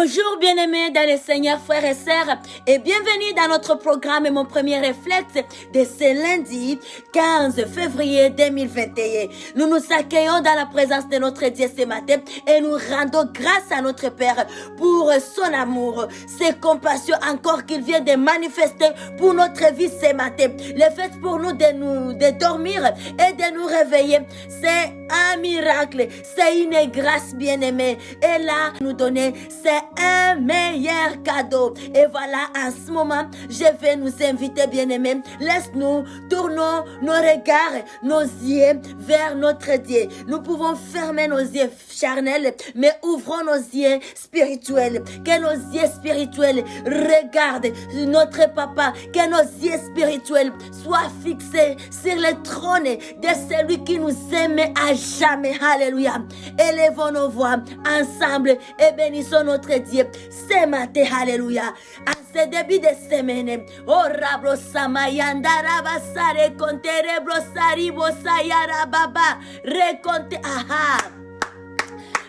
Bonjour bien-aimés dans le Seigneur, frères et sœurs, et bienvenue dans notre programme et mon premier réflexe de ce lundi 15 février 2021. Nous nous accueillons dans la présence de notre Dieu ce matin et nous rendons grâce à notre Père pour son amour, ses compassions encore qu'il vient de manifester pour notre vie ce matin. Le fait pour nous de dormir et de nous réveiller, c'est un miracle, c'est une grâce bien-aimée. Et là, nous donner, c'est un meilleur cadeau. Et voilà, en ce moment, je vais nous inviter, bien-aimés. Laisse-nous tournons nos regards, nos yeux vers notre Dieu. Nous pouvons fermer nos yeux charnels, mais ouvrons nos yeux spirituels. Que nos yeux spirituels regardent notre Papa. Que nos yeux spirituels soient fixés sur le trône de celui qui nous aime à jamais. Alléluia. Élevons nos voix ensemble et bénissons notre Dieu ce matin. Alléluia. À ce début de semaine, oh rabro samayanda rabasa reconte rebro saribo sayara baba reconte aha.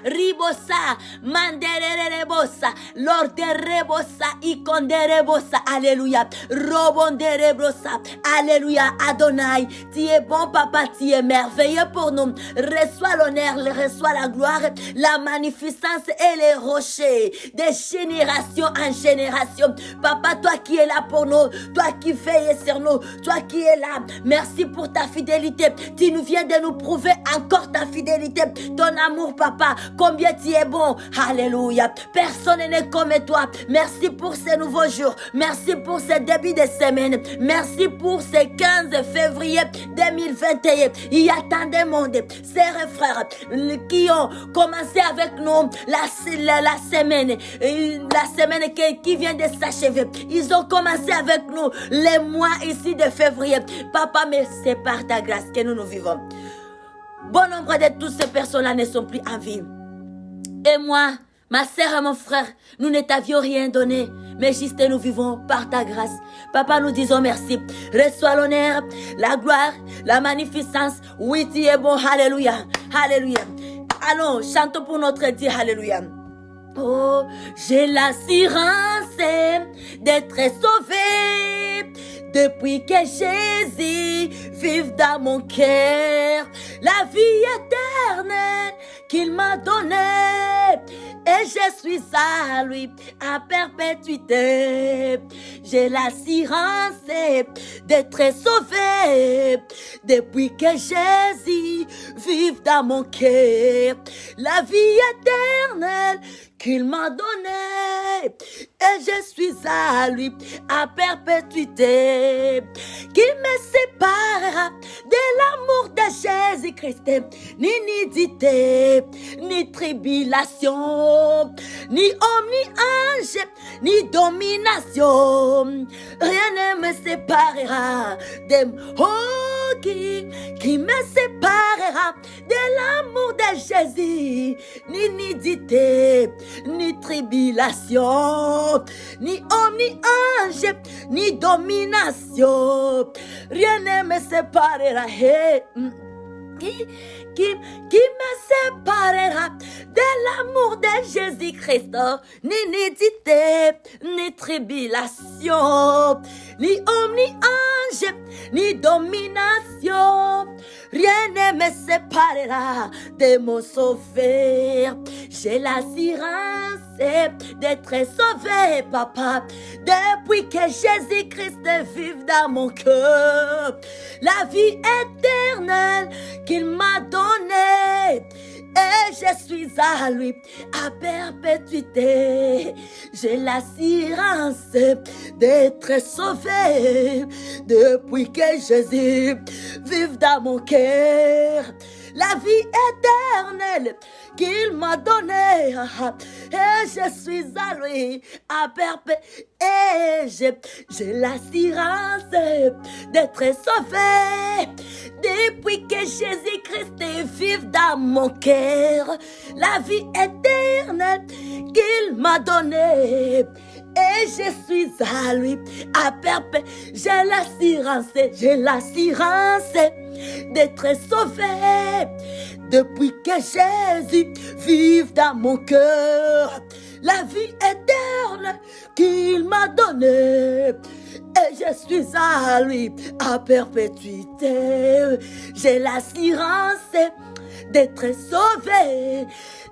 Ribosa, mandere rebosa, lorde rebosa, ikonde rebosa, alléluia, robonde rebosa, alléluia, Adonai, tu es bon papa, tu es merveilleux pour nous, reçois l'honneur, reçois la gloire, la magnificence et les rochers, de génération en génération, papa, toi qui es là pour nous, toi qui veilles sur nous, toi qui es là, merci pour ta fidélité, tu nous viens de nous prouver encore ta fidélité, ton amour papa, combien tu es bon. Alléluia. Personne n'est comme toi. Merci pour ces nouveaux jours. Merci pour ce début de semaine. Merci pour ce 15 février 2021. Il y a tant de monde, sœurs et frères, qui ont commencé avec nous la semaine qui vient de s'achever. Ils ont commencé avec nous les mois ici de février. Papa, mais c'est par ta grâce que nous vivons. Bon nombre de toutes ces personnes-là ne sont plus en vie. Et moi, ma sœur et mon frère, nous ne t'avions rien donné, mais juste nous vivons par ta grâce. Papa, nous disons merci. Reçois l'honneur, la gloire, la magnificence. Oui, tu es bon. Alléluia. Alléluia. Allons, chantons pour notre Dieu. Alléluia. Oh, j'ai l'assurance d'être sauvé depuis que Jésus vive dans mon cœur. La vie éternelle qu'il m'a donnée et je suis à lui à perpétuité. J'ai l'assurance d'être sauvé depuis que Jésus vive dans mon cœur. La vie éternelle qu'il m'a donnée et je suis à lui à perpétuité. Qui me séparera de l'amour de Jésus-Christ, ni nudité, ni tribulation, ni homme, ni ange, ni domination. Rien ne me séparera de qui me séparera de l'amour de Jésus, ni nudité, ni tribulation, ni homme, ni ange, ni domination. Rien ne me séparera. Qui me séparera de l'amour de Jésus-Christ, ni nudité, ni tribulation, ni homme, ni ange, ni domination. Rien ne me séparera de mon sauveur. J'ai l'assurance d'être sauvé, papa, depuis que Jésus-Christ vive dans mon cœur. La vie éternelle qu'il m'a donnée et je suis à lui à perpétuité. J'ai l'assurance d'être sauvé depuis que Jésus vive dans mon cœur. La vie éternelle qu'il m'a donnée et je suis à lui à perpétuité. Et j'ai l'assurance d'être sauvé depuis que Jésus-Christ vive dans mon cœur. La vie éternelle qu'il m'a donnée et je suis à lui à perpétuité. J'ai l'assurance d'être sauvé depuis que Jésus vive dans mon cœur. La vie éterne qu'il m'a donnée, et je suis à lui à perpétuité. J'ai l'assurance d'être sauvé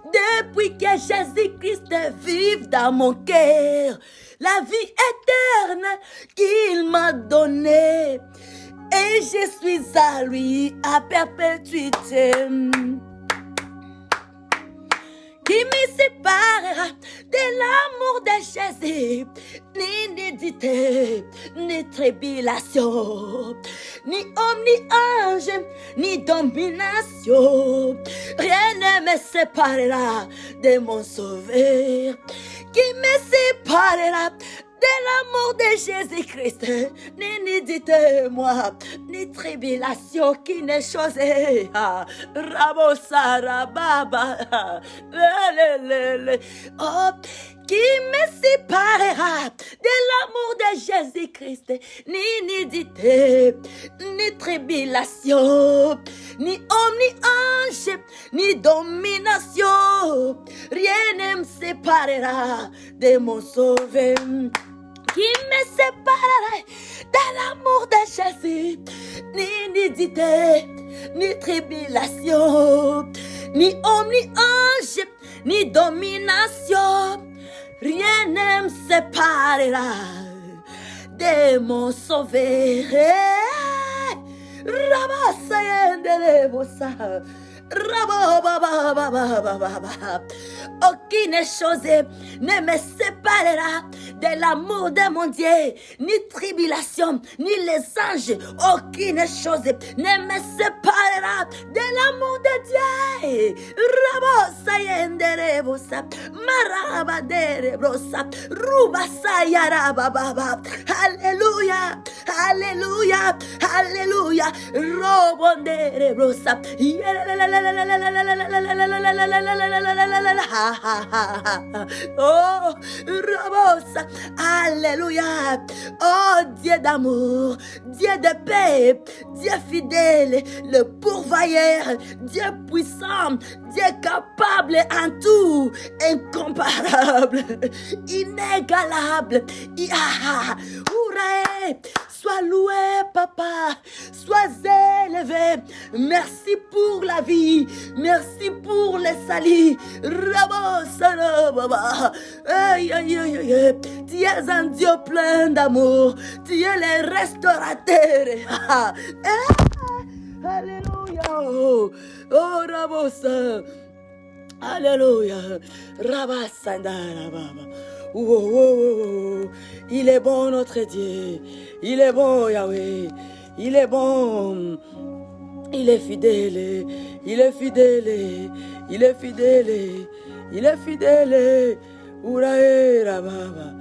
depuis que Jésus-Christ vive dans mon cœur. La vie éterne qu'il m'a donnée, et je suis à lui à perpétuité. Qui me séparera de l'amour de Jésus? Ni nudité, ni tribulation, ni homme, ni ange, ni domination. Rien ne me séparera de mon Sauveur. Qui me séparera de l'amour de Jésus-Christ? Ni nudité, moi, ni tribulation qui n'est chose. Rabosarababa. Oh, qui me séparera de l'amour de Jésus-Christ? Ni nudité, ni tribulation, ni homme, ni ange, ni domination. Rien ne me séparera de mon Sauveur. Qui me séparera de l'amour de Jésus? Ni nudité, ni tribulation, ni homme, ni ange, ni domination. Rien ne me séparera de mon Sauveur. Rabasayendelevosa. Aucune chose ne me séparera de l'amour de mon Dieu, ni tribulation, ni les anges. Aucune chose ne me séparera de l'amour de Dieu. Rabosayenderebosa, marabaderebrosa, rubasayarababa. Alléluia, alléluia, alléluia. Robonderebrosa. Oh, Rabosa, alléluia. Oh, Dieu d'amour, Dieu de paix, Dieu fidèle, le pourvoyeur, Dieu puissant, Dieu capable en tout, incomparable, inégalable. Sois loué, papa, sois élevé. Merci pour la vie, merci pour le salut. Aïe, aïe, aïe, aïe. Tu es un Dieu plein d'amour, tu es le restaurateur. Alléluia. Oh, Rabosa. Alléluia. Rabasanda, Rababa. Oh, oh, oh. Il est bon notre Dieu, il est bon Yahweh, il est bon, il est fidèle, il est fidèle, il est fidèle, il est fidèle. Urae Rababa,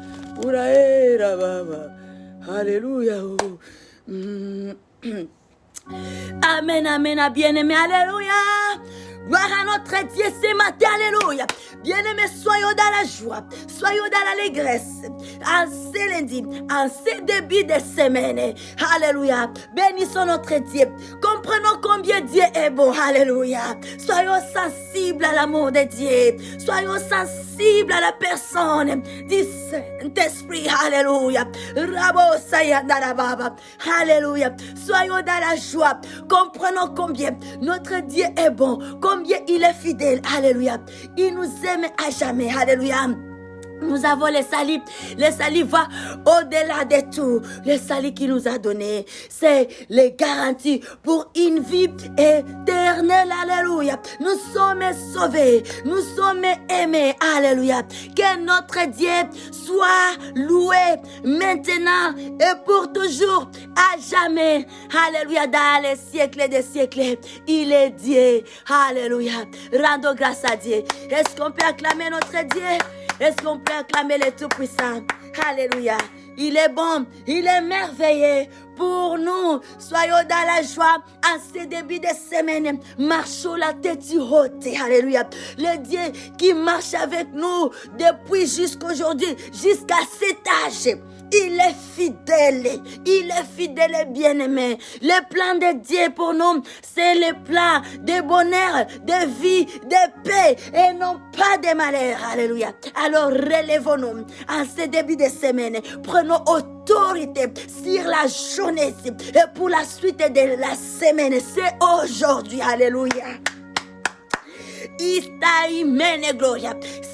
Urae Rababa. Alléluia. Amen, amen, bien-aimé, alléluia. Gloire à notre Dieu ce matin, alléluia. Bien-aimés, soyons dans la joie, soyons dans l'allégresse, en ce lundi, en ce début de semaine, alléluia. Bénissons notre Dieu, comprenons combien Dieu est bon, alléluia. Soyons sensibles à l'amour de Dieu, soyons sensibles à la personne du Saint-Esprit, alléluia. Alléluia. Soyons dans la joie, comprenons combien notre Dieu est bon, combien il est fidèle, alléluia. Il nous aime à jamais, alléluia. Nous avons le salut va au-delà de tout. Le salut qu'il nous a donné, c'est les garanties pour une vie éternelle, alléluia. Nous sommes sauvés, nous sommes aimés, alléluia. Que notre Dieu soit loué maintenant et pour toujours, à jamais, alléluia. Dans les siècles des siècles, il est Dieu, alléluia. Rendons grâce à Dieu. Est-ce qu'on peut acclamer notre Dieu? Est-ce qu'on peut acclamer le Tout-Puissant? Alléluia. il est bon, il est merveilleux pour nous. Soyons dans la joie en ce début de semaine. Marchons la tête haute. Alléluia. Le Dieu qui marche avec nous depuis jusqu'aujourd'hui, jusqu'à cet âge. Il est fidèle et bien-aimé. Le plan de Dieu pour nous, c'est le plan de bonheur, de vie, de paix et non pas de malheur. Alléluia. Alors relevons-nous en ce début de semaine. Prenons autorité sur la journée et pour la suite de la semaine. C'est aujourd'hui. Alléluia.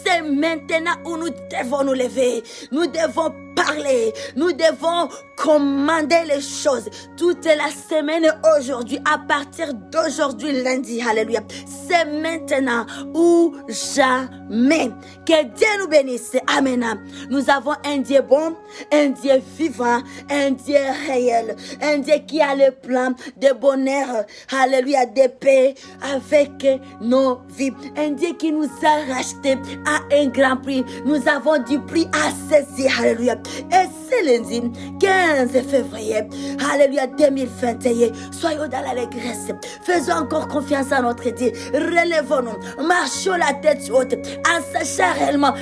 C'est maintenant où nous devons nous lever. Nous devons parler. Nous devons commander les choses toute la semaine aujourd'hui, à partir d'aujourd'hui lundi. Alléluia. C'est maintenant ou jamais. Que Dieu nous bénisse. Amen. Nous avons un Dieu bon, un Dieu vivant, un Dieu réel, un Dieu qui a le plan de bonheur, alléluia, de paix avec nos vies. Un Dieu qui nous a rachetés à un grand prix. Nous avons du prix à saisir. Alléluia. Et c'est lundi 15 février. Alléluia 2021. Soyons dans l'allégresse. Faisons encore confiance à notre Dieu. Relevons-nous. Marchons la tête haute en sachant réellement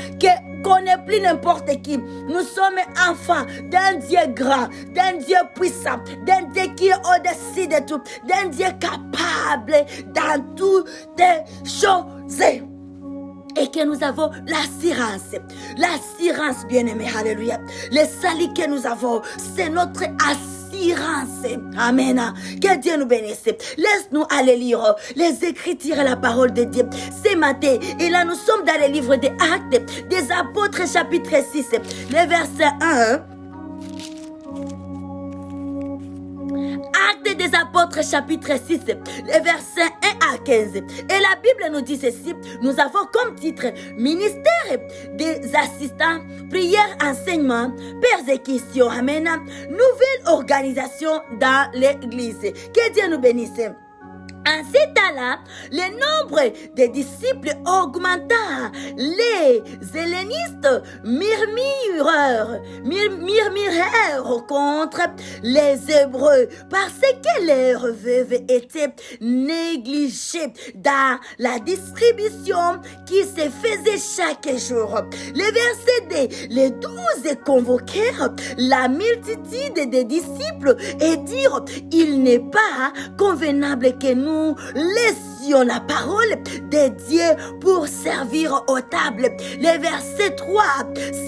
qu'on n'est plus n'importe qui. Nous sommes enfants d'un Dieu grand, d'un Dieu puissant, d'un Dieu qui est au-dessus de tout, d'un Dieu capable dans toutes choses. Et que nous avons l'assurance bien-aimé, alléluia. Le salut que nous avons, c'est notre assurance. Amen. Que Dieu nous bénisse. Laisse-nous aller lire les Écritures et la parole de Dieu. C'est matin. Et là, nous sommes dans le livre des Actes des Apôtres, chapitre 6, le verset 1. Actes des Apôtres, chapitre 6, les versets 1 à 15. Et la Bible nous dit ceci. Nous avons comme titre ministère des assistants, prière, enseignement, persécution. Amen. Nouvelle organisation dans l'église. Que Dieu nous bénisse. En ce temps-là, le nombre des disciples augmenta. Les hellénistes murmurèrent contre les Hébreux parce que leurs veuves étaient négligées dans la distribution qui se faisait chaque jour. Le verset 2, les 12 convoquèrent la multitude des disciples et dirent, il n'est pas convenable que nous laissions la parole de Dieu pour servir aux tables. Le verset 3,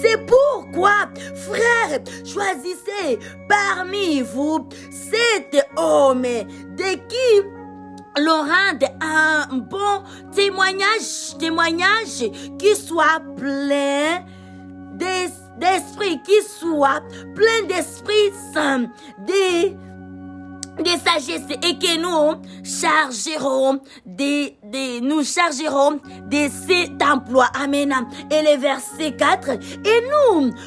c'est pourquoi, frères, choisissez parmi vous 7 hommes de qui l'on rende un bon témoignage qui soit plein d'esprit, qui soit plein d'Esprit Saint, de sagesse, et que nous chargerons de cet emploi. Amen. Et le verset 4, et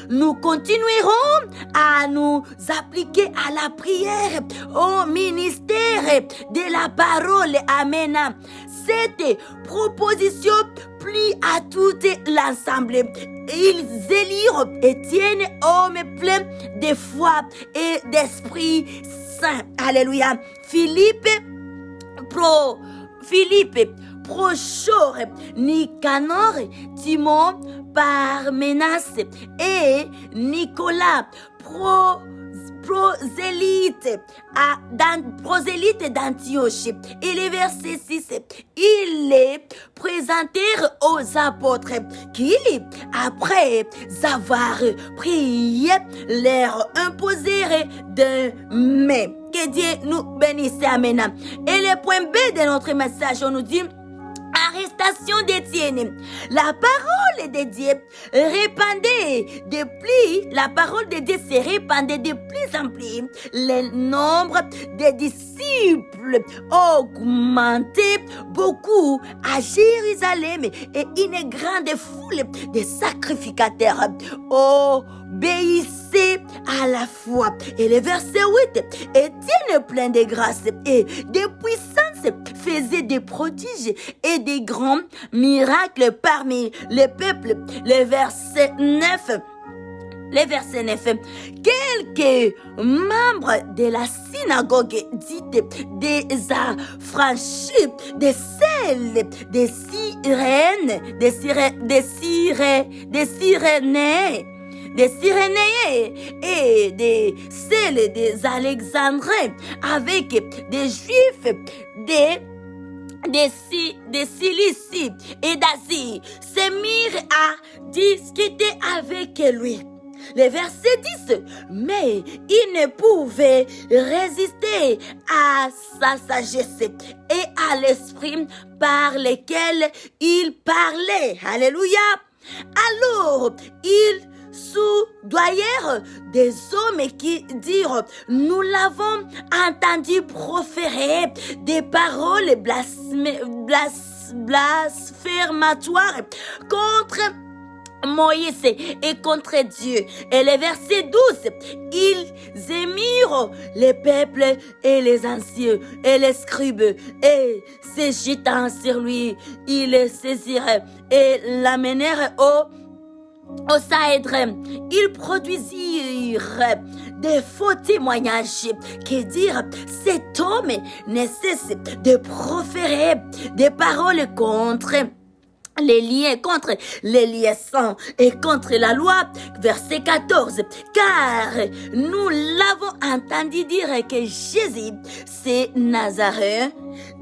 nous continuerons à nous appliquer à la prière, au ministère de la parole. Amen. Cette proposition plut à tout l'ensemble. Ils élirent Étienne, homme plein de foi et d'Esprit Saint. Alléluia. Philippe, Prochor, Nicanor, Timon, Parménas et Nicolas, prosélyte d'Antioche. Et le verset 6, ils les présentèrent aux apôtres qui, après avoir prié, leur imposèrent de main. Que Dieu nous bénisse. Amen. Et le point B de notre message, on nous dit arrestation d'Étienne. La parole de Dieu la parole de Dieu se répandait de plus en plus. Le nombre de disciples augmentait beaucoup à Jérusalem et une grande foule de sacrificateurs obéissait à la foi. Et le verset 8, Étienne plein de grâce et de puissance faisait des prodiges et des grands miracles parmi le peuple. Le verset 9, Le verset 9. Quelques membres de la synagogue dite des affranchis, des celles des Cyrénéens et des celles des Alexandrins, avec des Juifs des Cilicie et d'Asie, se mirent à discuter avec lui. Le verset 10, mais il ne pouvait résister à sa sagesse et à l'esprit par lequel il parlait. Alléluia. Alors, ils soudoyèrent des hommes qui dirent, nous l'avons entendu proférer des paroles blasphématoires contre Moïse et contre Dieu. Et le verset 12, ils émirent les peuples et les anciens et les scribes, et se jetant sur lui, ils le saisirent et l'amenèrent au Sanhédrin. Ils produisirent des faux témoignages qui dirent, cet homme ne cesse de proférer des paroles contre les liens, contre les liaisons et contre la loi. Verset 14, car nous l'avons entendu dire que Jésus, c'est Nazaréen,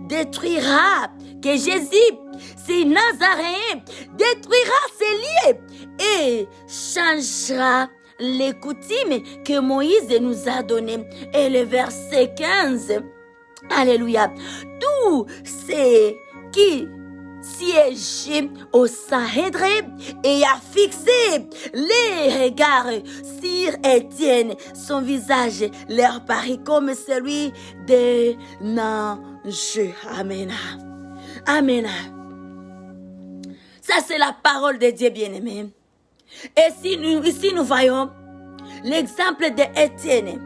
détruira, que Jésus, c'est Nazaréen, détruira ses liens et changera les coutumes que Moïse nous a données. Et le verset 15, alléluia, tous ceux qui siège au Sanhédrin et a fixé les regards sur Étienne. Son visage leur parut comme celui d'un ange. Amen. Amen. Ça, c'est la parole de Dieu, bien-aimé. Et ici, nous voyons l'exemple d'Étienne,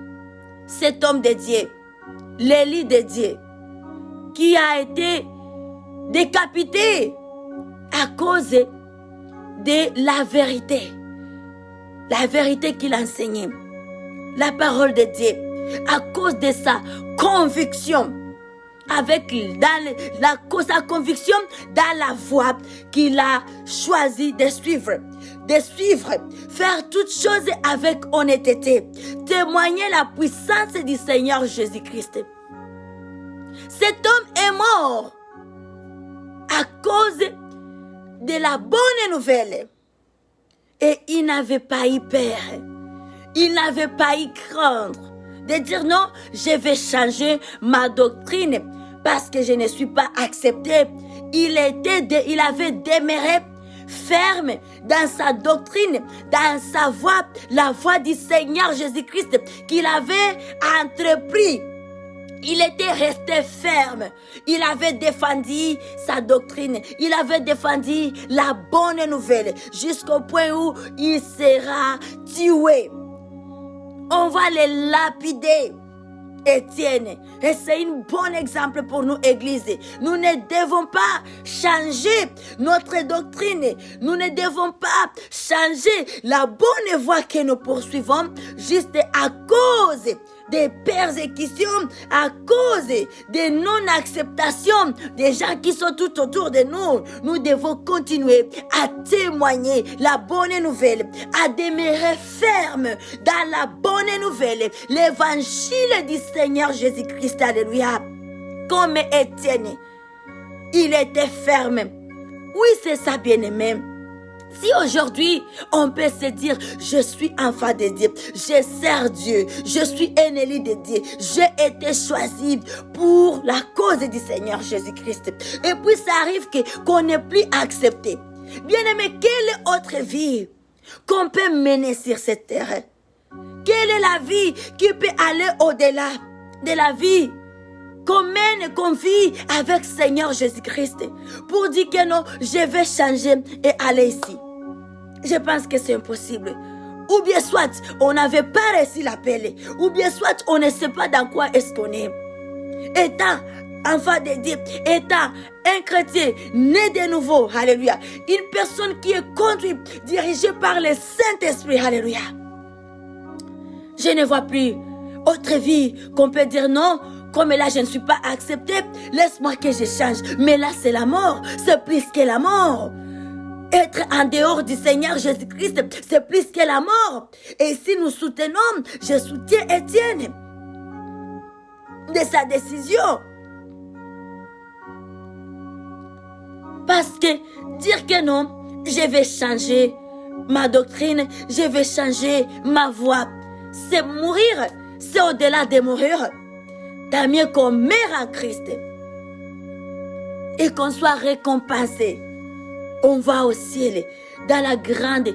cet homme de Dieu, l'élu de Dieu, qui a été décapité à cause de la vérité qu'il enseignait, la parole de Dieu, à cause de sa conviction, sa conviction dans la voie qu'il a choisi de suivre, faire toutes choses avec honnêteté, témoigner la puissance du Seigneur Jésus-Christ. Cet homme est mort à cause de la bonne nouvelle. Et il n'avait pas eu peur. Il n'avait pas eu craindre de dire non, je vais changer ma doctrine parce que je ne suis pas accepté. Il avait demeuré ferme dans sa doctrine, dans sa voie, la voie du Seigneur Jésus-Christ qu'il avait entrepris. Il était resté ferme. Il avait défendu sa doctrine. Il avait défendu la bonne nouvelle jusqu'au point où il sera tué. On va le lapider, Étienne. Et c'est un bon exemple pour nous, Église. Nous ne devons pas changer notre doctrine. Nous ne devons pas changer la bonne voie que nous poursuivons juste à cause des persécutions, à cause de non-acceptation des gens qui sont tout autour de nous. Nous devons continuer à témoigner la bonne nouvelle, à demeurer ferme dans la bonne nouvelle, l'évangile du Seigneur Jésus-Christ. Alléluia. Comme Étienne, il était ferme. Oui, c'est ça, bien-aimé. Si aujourd'hui, on peut se dire, je suis enfant de Dieu, je sers Dieu, je suis un élu de Dieu, j'ai été choisi pour la cause du Seigneur Jésus-Christ. Et puis ça arrive qu'on n'est plus accepté. Bien-aimé, quelle autre vie qu'on peut mener sur cette terre? Quelle est la vie qui peut aller au-delà de la vie qu'on vit avec Seigneur Jésus-Christ pour dire que non, je vais changer et aller ici? Je pense que c'est impossible. Ou bien soit on n'avait pas reçu l'appel, ou bien soit on ne sait pas dans quoi est-ce qu'on est. Étant enfant de Dieu, étant un chrétien né de nouveau, alléluia, une personne qui est conduite, dirigée par le Saint-Esprit, alléluia. Je ne vois plus autre vie qu'on peut dire non. Comme là, je ne suis pas acceptée. Laisse-moi que je change. Mais là, c'est la mort. C'est plus que la mort. Être en dehors du Seigneur Jésus-Christ, c'est plus que la mort. Et si nous soutenons, je soutiens Étienne de sa décision. Parce que dire que non, je vais changer ma doctrine, je vais changer ma voix, c'est mourir, c'est au-delà de mourir. Tant mieux qu'on meure en Christ et qu'on soit récompensé. On va au ciel dans la grande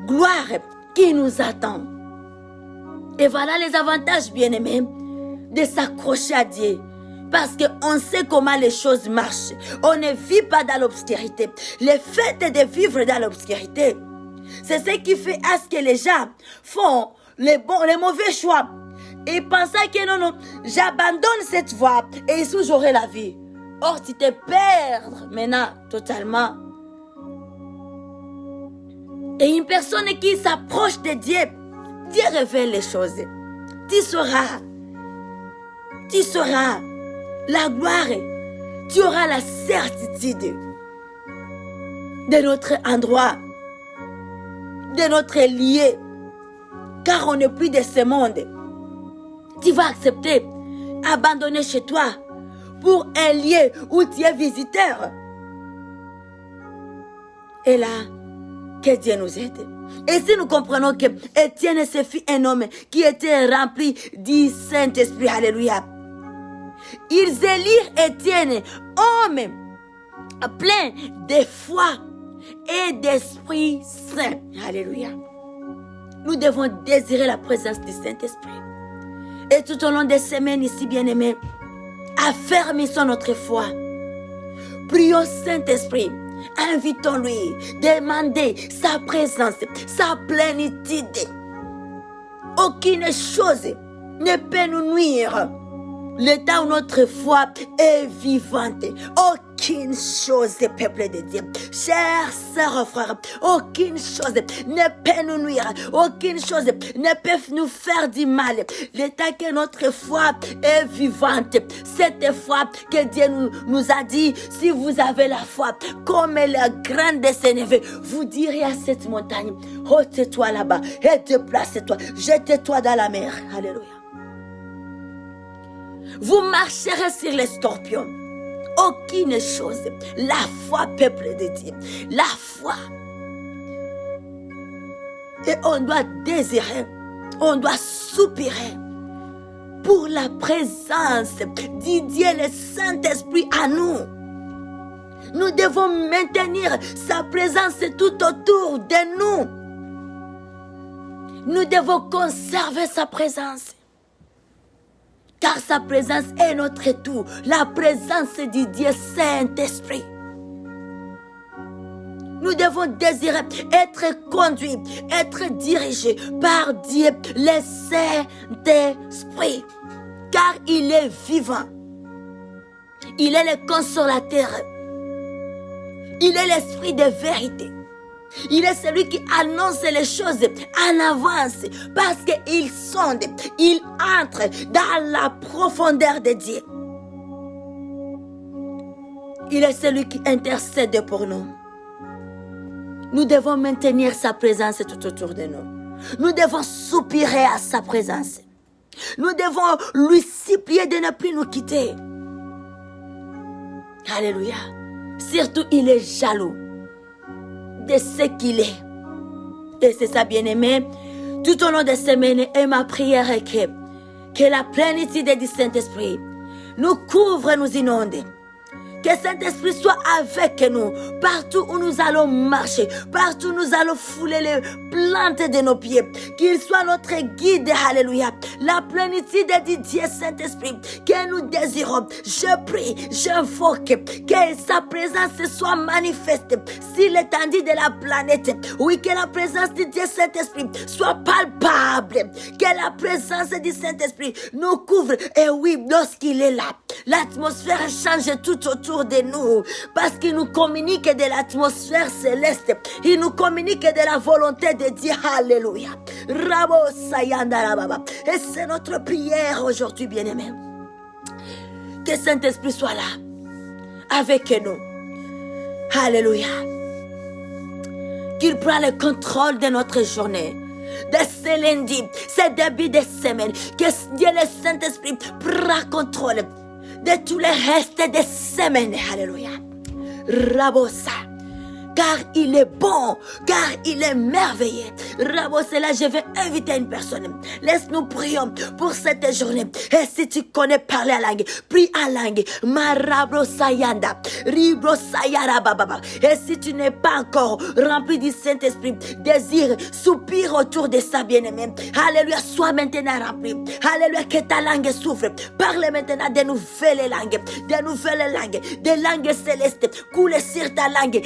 gloire qui nous attend. Et voilà les avantages, bien-aimés, de s'accrocher à Dieu. Parce qu'on sait comment les choses marchent. On ne vit pas dans l'obscurité. Le fait de vivre dans l'obscurité, c'est ce qui fait à ce que les gens font les mauvais choix. Et pensent que non, j'abandonne cette voie et ici j'aurai la vie. Or, tu te perds maintenant totalement. Et une personne qui s'approche de Dieu, Dieu révèle les choses. Tu sauras la gloire, tu auras la certitude de notre endroit, de notre lieu, car on n'est plus de ce monde. Tu vas accepter, abandonner chez toi pour un lieu où tu es visiteur. Et là, que Dieu nous aide. Et si nous comprenons que Étienne se fit un homme qui était rempli du Saint-Esprit, alléluia. Ils élirent Étienne, homme plein de foi et d'Esprit Saint. Alléluia. Nous devons désirer la présence du Saint-Esprit. Et tout au long des semaines ici, bien-aimés, affermissons notre foi. Prions Saint-Esprit. Invitons-lui, demandez sa présence, sa plénitude. Aucune chose ne peut nous nuire. Le temps où notre foi est vivante, aucune chose, peuple de Dieu, chers sœurs, frères, aucune chose ne peut nous nuire, aucune chose ne peut nous faire du mal. Le temps que notre foi est vivante, cette foi que Dieu nous a dit, si vous avez la foi comme le grain de sénévé, vous direz à cette montagne, ôte-toi là-bas et déplace-toi, jette-toi dans la mer. Alléluia. Vous marcherez sur les scorpions. Aucune chose. La foi, peuple de Dieu. La foi. Et on doit désirer, on doit soupirer pour la présence du Dieu, le Saint-Esprit à nous. Nous devons maintenir sa présence tout autour de nous. Nous devons conserver sa présence. Car sa présence est notre tout. La présence du Dieu Saint-Esprit. Nous devons désirer être conduits, être dirigés par Dieu, le Saint-Esprit. Car il est vivant. Il est le consolateur. Il est l'esprit de vérité. Il est celui qui annonce les choses en avance parce qu'il sonde, il entre dans la profondeur de Dieu. Il est celui qui intercède pour nous. Nous devons maintenir sa présence tout autour de nous. Nous devons soupirer à sa présence. Nous devons lui supplier de ne plus nous quitter. Alléluia. Surtout, il est jaloux de ce qu'il est. Et c'est ça, bien-aimé. Tout au long des semaines, et ma prière est que la plénitude du Saint-Esprit nous couvre, nous inonde. Que Saint-Esprit soit avec nous, partout où nous allons marcher, partout où nous allons fouler les plantes de nos pieds. Qu'il soit notre guide, alléluia. La plénitude du Dieu Saint-Esprit que nous désirons. Je prie, j'invoque que sa présence soit manifeste sur l'étendue de la planète. Oui, que la présence du Dieu Saint-Esprit soit palpable. Que la présence du Saint-Esprit nous couvre. Et oui, lorsqu'il est là, l'atmosphère change tout autour. autour de nous. Parce qu'il nous communique de l'atmosphère céleste. Il nous communique de la volonté de Dieu. Alléluia. Et c'est notre prière aujourd'hui, bien-aimés. Que Saint-Esprit soit là, avec nous. Alléluia. Qu'il prenne le contrôle de notre journée, de ce lundi, ce début de semaine. Que Dieu le Saint-Esprit prenne contrôle de tous les restes de semaine. Alléluia. Rabosa. Car il est bon, car il est merveilleux. Rabosa, là, je vais inviter une personne. Laisse-nous prier pour cette journée. Et si tu connais parler à langue, prie à langue. Marabrosayanda, ribrosayarababa. Et si tu n'es pas encore rempli du Saint-Esprit, désire, soupire autour de ça, bien-aimé. Alléluia, sois maintenant rempli. Alléluia, que ta langue souffre. Parle maintenant de nouvelles langues, des langues célestes. Coule sur ta langue.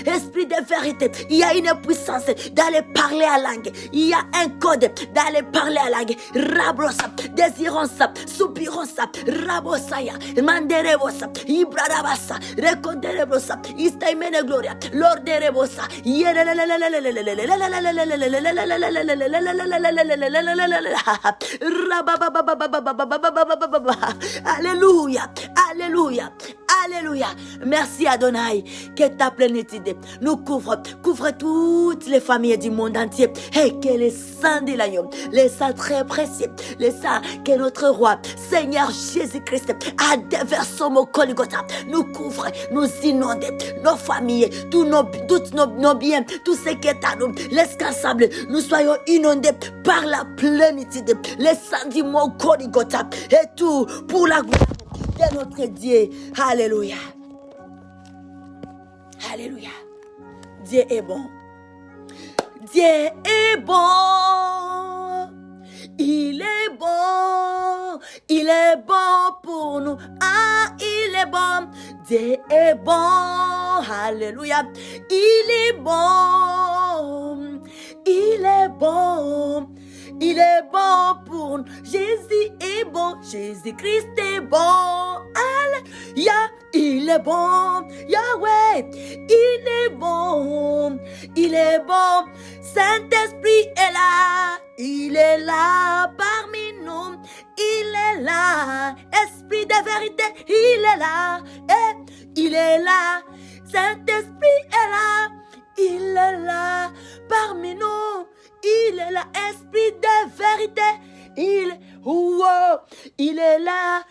Esprit de vérité, il y a une puissance d'aller parler à langue. Il y a un code d'aller parler à langue. Rabrosa, désirons ça, soupirons ça. Rabosaya, manderebosa, ibradabasa, reconderebosa, istaimene gloria, lorderebosa. Alléluia, alléluia. Alléluia. Merci Adonai. Que ta plénitude nous couvre toutes les familles du monde entier. Et que le sang de l'agneau, le sang très précieux, le sang que notre roi, Seigneur Jésus-Christ, a déversé au Golgotha, nous couvre, nous inonde, nos familles, tous nos biens, tout ce qui est à nous, l'escassable, nous soyons inondés par la plénitude, le sang du mot Golgotha, et tout pour la gloire de notre Dieu. Alléluia. Alléluia. Dieu est bon. Dieu est bon. Il est bon. Il est bon pour nous. Ah, il est bon. Dieu est bon. Alléluia. Il est bon. Il est bon. Il est bon pour nous. Jésus est bon. Jésus-Christ est bon. Alléluia. Il est bon. Yahweh. Il est bon. Il est bon. Saint-Esprit est là. Il est là parmi nous. Il est là. Esprit de vérité. Il est là. Et il est là. Saint-Esprit est là. Il est là parmi nous. Il est là, esprit de vérité. Il est là.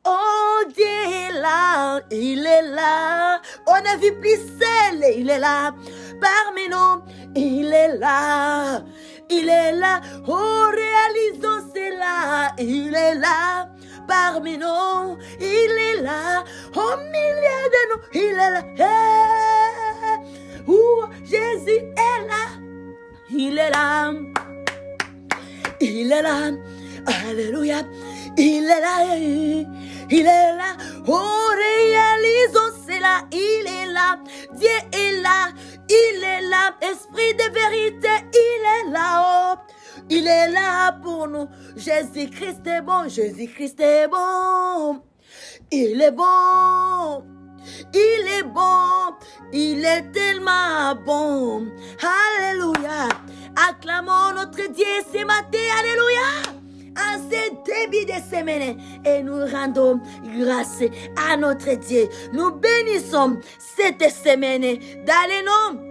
Oh, Dieu est là. Il est là. On ne vit plus seul. Il est là. Parmi nous, il est là. Il est là. Oh, réalisons cela. Il est là. Parmi nous, il est là. Au milieu de nous, il est là. Hey. Jésus est là. Il est là. Il est là. Alléluia. Il est là. Il est là. Oh, réalisons cela. Il est là. Dieu est là. Il est là. Esprit de vérité. Il est là. Oh. Il est là pour nous. Jésus-Christ est bon. Jésus-Christ est bon. Il est bon. Il est bon, il est tellement bon. Alléluia. Acclamons notre Dieu ce matin. Alléluia. En ce début de semaine. Et nous rendons grâce à notre Dieu. Nous bénissons cette semaine dans le nom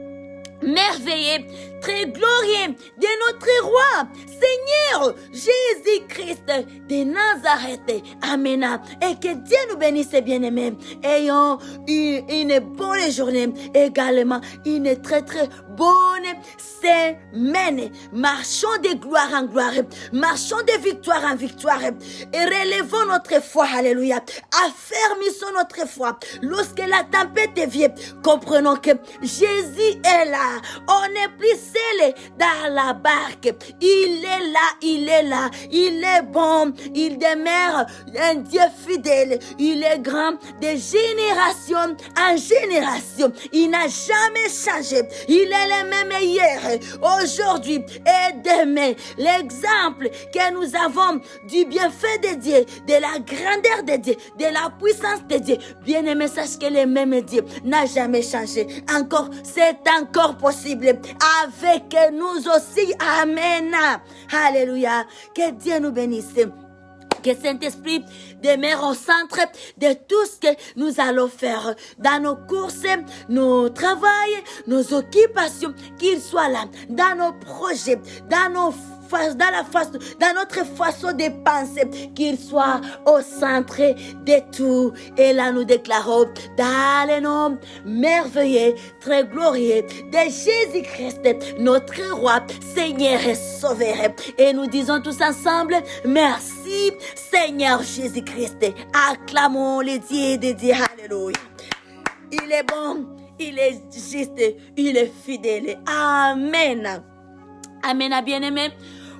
merveilleux, très glorieux de notre roi, Seigneur Jésus-Christ de Nazareth. Amen. Et que Dieu nous bénisse, bien-aimés. Ayons une bonne journée, également une très très bonne semaine. Marchons de gloire en gloire, marchons de victoire en victoire et relevons notre foi. Alléluia. Affermissons notre foi. Lorsque la tempête vient, comprenons que Jésus est là. On n'est plus laissez-les dans la barque. Il est là, il est bon, il demeure un Dieu fidèle, il est grand de génération en génération. Il n'a jamais changé, il est le même hier, aujourd'hui et demain. L'exemple que nous avons du bienfait de Dieu, de la grandeur de Dieu, de la puissance de Dieu, bien aimé, sache que le même Dieu n'a jamais changé. Encore, c'est encore possible avec nous aussi. Amen. Alléluia. Que Dieu nous bénisse. Que Saint-Esprit demeure au centre de tout ce que nous allons faire dans nos courses, nos travails, nos occupations, qu'il soit là, dans nos projets, dans notre façon de penser, qu'il soit au centre de tout. Et là, nous déclarons dans le nom merveilleux, très glorieux de Jésus-Christ, notre roi, Seigneur et Sauveur. Et nous disons tous ensemble, merci Seigneur Jésus-Christ. Acclamons les dieux de Dieu. Alléluia. Il est bon, il est juste, il est fidèle. Amen. Amen, bien-aimés.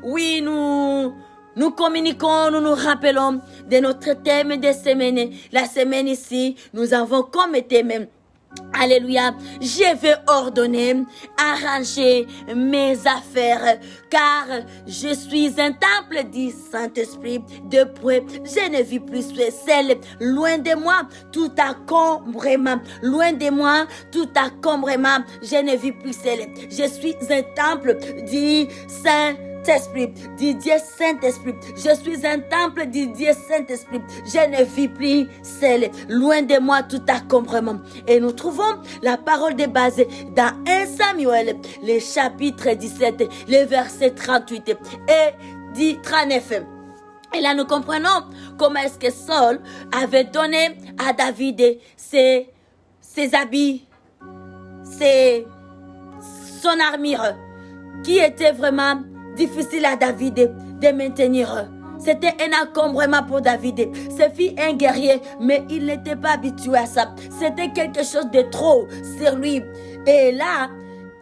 Oui, nous communiquons, nous nous rappelons de notre thème de semaine. La semaine ici, nous avons comme thème, alléluia, je vais ordonner, arranger mes affaires, car je suis un temple du Saint-Esprit. Depuis, je ne vis plus seul. Loin de moi, tout encombrement. Loin de moi, tout encombrement. Je ne vis plus seul. Je suis un temple du Saint-Esprit, du Dieu Saint-Esprit. Je suis un temple du Dieu Saint-Esprit. Je ne vis plus seul. Loin de moi tout encombrement. Et nous trouvons la parole de base dans 1 Samuel, le chapitre 17, le verset 38 et 39. Et là, nous comprenons comment est-ce que Saul avait donné à David ses habits, son armure, qui était vraiment difficile à David de maintenir. C'était un encombrement pour David. Ce fut un guerrier, mais il n'était pas habitué à ça. C'était quelque chose de trop sur lui. Et là,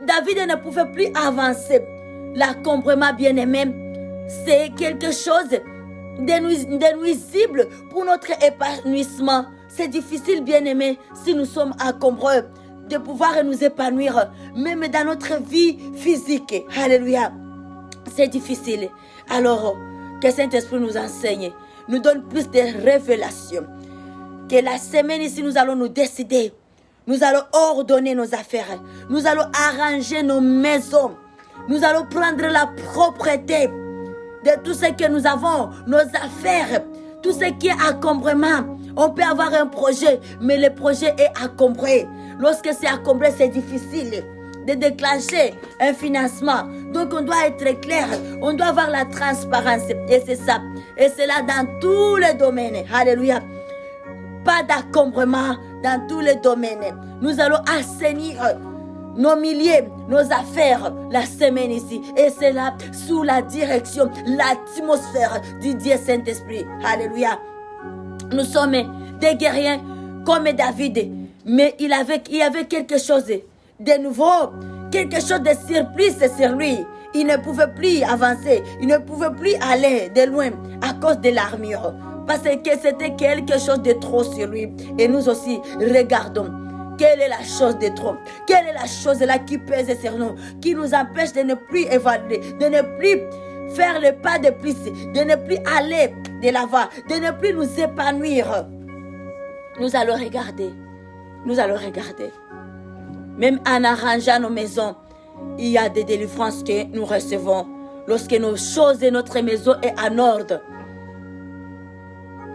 David ne pouvait plus avancer. L'encombrement, bien-aimé, c'est quelque chose de nuisible pour notre épanouissement. C'est difficile, bien-aimé, si nous sommes encombreux, de pouvoir nous épanouir, même dans notre vie physique. Alléluia. C'est difficile. Alors, que Saint-Esprit nous enseigne, nous donne plus de révélations. Que la semaine ici, nous allons nous décider. Nous allons ordonner nos affaires. Nous allons arranger nos maisons. Nous allons prendre la propreté de tout ce que nous avons, nos affaires, tout ce qui est encombrement. On peut avoir un projet, mais le projet est encombré. Lorsque c'est encombré, c'est difficile de déclencher un financement. Donc on doit être clair, on doit avoir la transparence. Et c'est ça. Et c'est là dans tous les domaines. Alléluia. Pas d'encombrement dans tous les domaines. Nous allons assainir nos milliers, nos affaires la semaine ici. Et c'est là sous la direction, l'atmosphère du Dieu Saint-Esprit. Alléluia. Nous sommes des guerriers comme David. Mais il y avait quelque chose de nouveau, quelque chose de surprise sur lui. Il ne pouvait plus avancer, il ne pouvait plus aller de loin à cause de l'armure. Parce que c'était quelque chose de trop sur lui. Et nous aussi, regardons. Quelle est la chose de trop? Quelle est la chose là qui pèse sur nous, qui nous empêche de ne plus évaluer, de ne plus faire le pas de plus, de ne plus aller de l'avant, de ne plus nous épanouir? Nous allons regarder. Nous allons regarder. Même en arrangeant nos maisons, il y a des délivrances que nous recevons. Lorsque nos choses et notre maison est en ordre,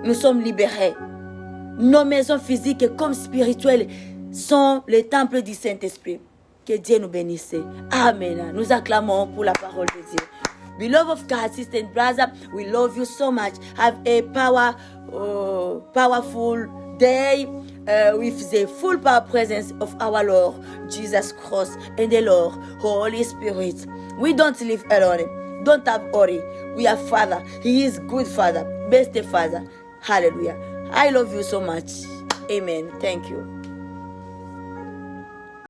nous sommes libérés. Nos maisons physiques comme spirituelles sont les temples du Saint-Esprit. Que Dieu nous bénisse. Amen. Nous acclamons pour la parole de Dieu. Beloved of God, sister and brother, we love you so much. Have a powerful day with the full power presence of our Lord Jesus Christ and the Lord Holy Spirit. We don't live alone. Don't have worry. We are Father. He is good Father, best Father. Hallelujah. I love you so much. Amen. Thank you.